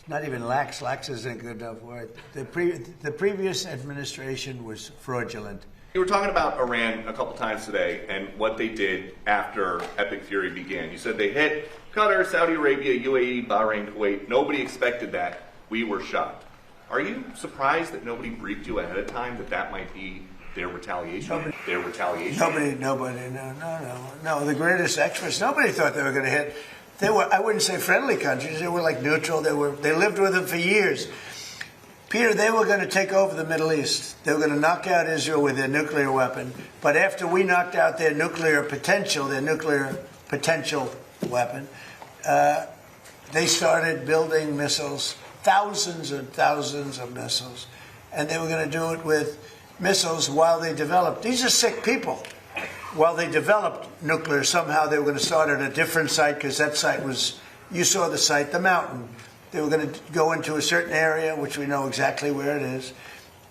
not even lax. Lax isn't a good enough word. The previous administration was fraudulent. You were talking about Iran a couple times today and what they did after Epic Fury began. You said they hit Qatar, Saudi Arabia, UAE, Bahrain, Kuwait. Nobody expected that. We were shocked. Are you surprised that nobody briefed you ahead of time that that might be their retaliation? Nobody. No. The greatest experts, nobody thought they were going to hit. They were, I wouldn't say friendly countries. They were like neutral. They lived with them for years. Peter, they were going to take over the Middle East. They were going to knock out Israel with their nuclear weapon. But after we knocked out their nuclear potential weapon, they started building missiles, thousands and thousands of missiles. And they were going to do it with missiles while they developed. These are sick people. While they developed nuclear, somehow they were going to start at a different site because that site was, you saw the site, the mountain. They were going to go into a certain area, which we know exactly where it is,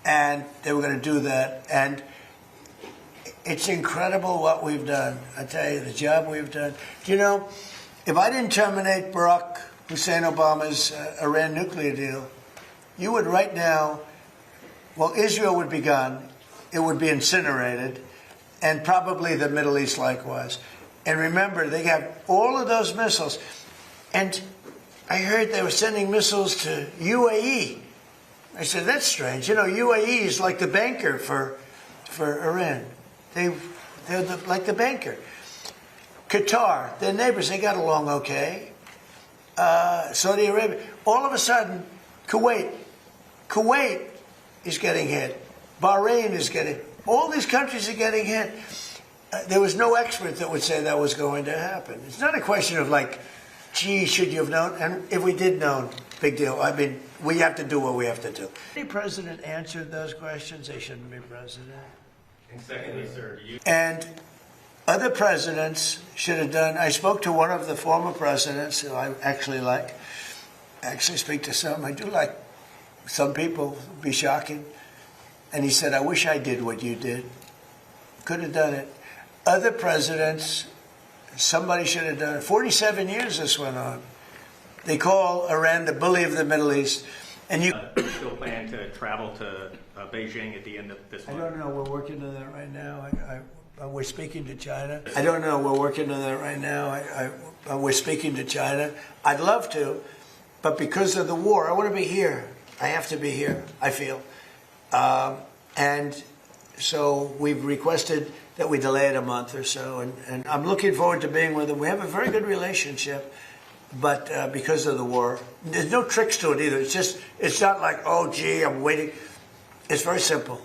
and they were going to do that. And it's incredible what we've done. I tell you, the job we've done. Do you know, if I didn't terminate Barack Hussein Obama's Iran nuclear deal, you would right now, well, Israel would be gone. It would be incinerated, and probably the Middle East likewise. And remember, they have all of those missiles. And I heard they were sending missiles to UAE. I said, that's strange. You know, UAE is like the banker for Iran. They're like the banker. Qatar, their neighbors, they got along okay. Saudi Arabia. All of a sudden, Kuwait is getting hit. Bahrain is getting, all these countries are getting hit. There was no expert that would say that was going to happen. It's not a question of like, gee, should you have known? And if we did know, big deal. I mean, we have to do what we have to do. Any president answered those questions, they shouldn't be president. And secondly, sir, and other presidents should have done. I spoke to one of the former presidents who I actually like. I actually speak to some. I do like some people, be shocking. And he said, I wish I did what you did. Could have done it. Other presidents, somebody should have done it. 47 years this went on. They call Iran the bully of the Middle East. And you still plan to travel to Beijing at the end of this month? I don't know. We're working on that right now. We're speaking to China. I don't know. We're working on that right now. We're speaking to China. I'd love to, but because of the war, I want to be here. I have to be here, I feel. And so we've requested that we delay it a month or so. And I'm looking forward to being with them. We have a very good relationship. But because of the war, there's no tricks to it either. It's not like, oh, gee, I'm waiting. It's very simple.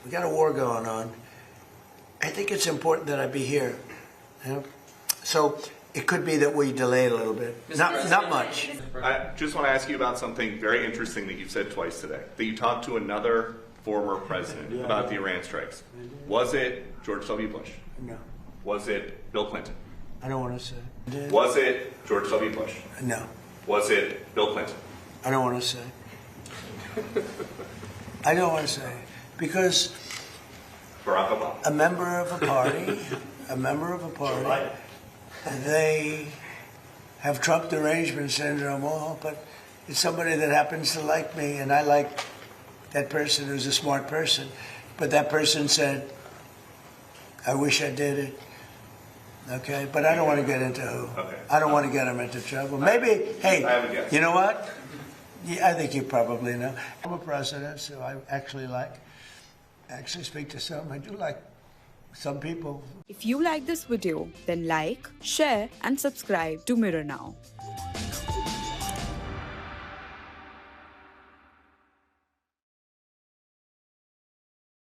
We got a war going on. I think it's important that I be here. You know? So it could be that we delay it a little bit. Not much. I just want to ask you about something very interesting that you said twice today. That you talked to another former president about the Iran strikes. Was it George W. Bush? No. Was it Bill Clinton? I don't want to say. Was it George W. Bush? No. Was it Bill Clinton? I don't want to say. I don't want to say. Because Barack Obama. a member of a party, they have Trump derangement syndrome, but it's somebody that happens to like me, and I like that person who's a smart person. But that person said, I wish I did it. Okay, but I don't want to get into who. Okay. I don't want to get him into trouble. Maybe, hey, I have a guess. You know what? Yeah, I think you probably know. I'm a president, so I actually speak to some. I do like some people. If you like this video, then like, share and subscribe to Mirror Now.